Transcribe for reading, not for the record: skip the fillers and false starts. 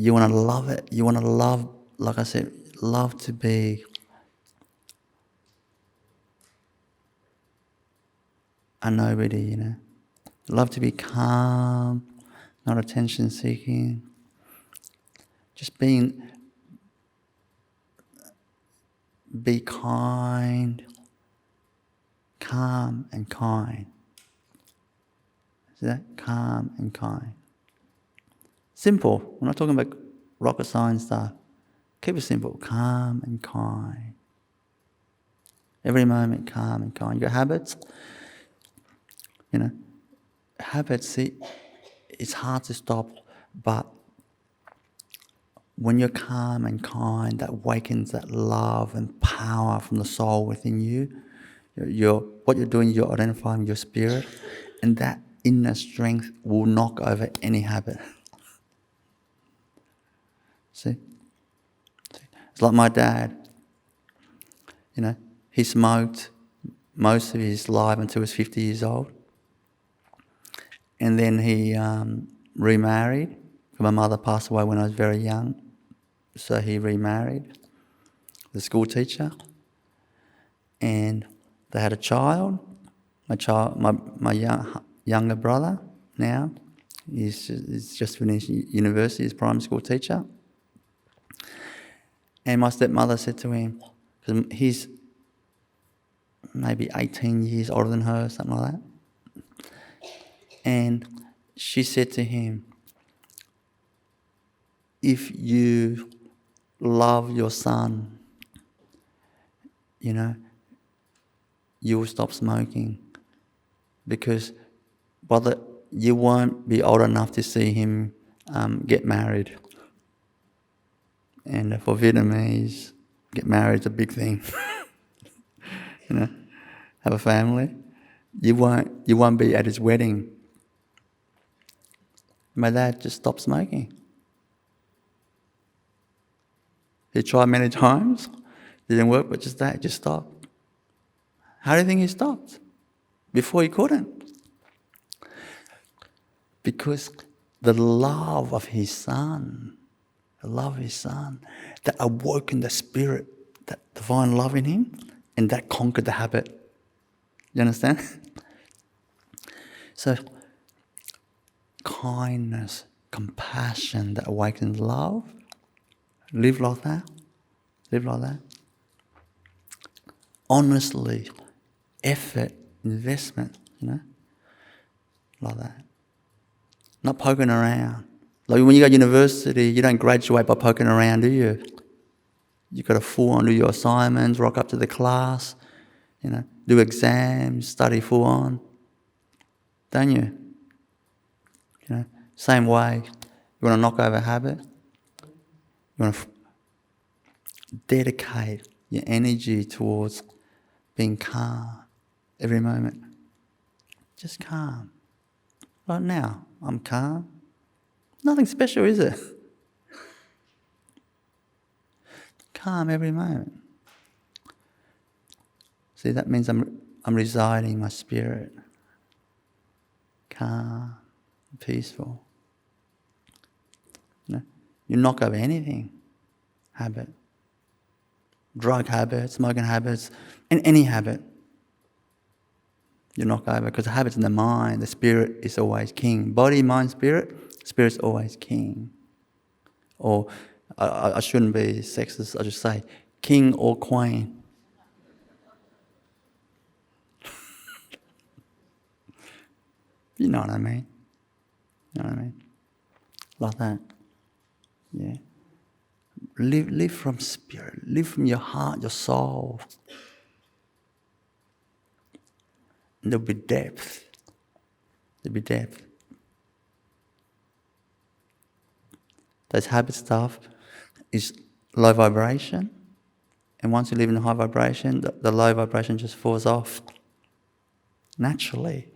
You want to love it. You want to love, like I said, love to be a nobody, you know. Love to be calm, not attention seeking. Just be kind, calm and kind. See that? Calm and kind. Simple. We're not talking about rocket science stuff. Keep it simple. Calm and kind. Every moment, calm and kind. Your habits, you know, habits, see, it's hard to stop, but when you're calm and kind, that awakens that love and power from the soul within you. What you're doing, you're identifying your spirit, and that inner strength will knock over any habit. See? It's like my dad. You know, he smoked most of his life until he was 50 years old. And then he remarried. My mother passed away when I was very young. So he remarried, the school teacher. And they had a child. My younger brother now, he's just finished university as primary school teacher. And my stepmother said to him, because he's maybe 18 years older than her, something like that. And she said to him, if you love your son, you know, you will stop smoking, because brother, you won't be old enough to see him get married. And for Vietnamese, get married is a big thing. You know, have a family. You won't be at his wedding. My dad just stopped smoking. He tried many times, didn't work, but just stopped. How do you think he stopped? Before he couldn't. Because the love of his son, that awoken the spirit, that divine love in him, and that conquered the habit. You understand? So, kindness, compassion that awakens love. Live like that. Live like that. Honestly, effort, investment, you know, like that. Not poking around. Like when you go to university, you don't graduate by poking around, do you? You've got to full on do your assignments, rock up to the class, you know, do exams, study full on. Don't you? You know, same way. You want to knock over habit? You want to dedicate your energy towards being calm every moment. Just calm. Right now, I'm calm. Nothing special, is it? Calm every moment. See, that means I'm residing in my spirit. Calm, peaceful. You know, you knock over anything. Habit. Drug habits, smoking habits, and any habit. You knock over, because the habit's in the mind. The spirit is always king. Body, mind, spirit's always king. Or I shouldn't be sexist, I just say king or queen. You know what I mean? You know what I mean? Like that. Yeah. Live from spirit. Live from your heart, your soul. And there'll be depth. There'll be depth. Those habit stuff is low vibration. And once you live in high vibration, the low vibration just falls off naturally.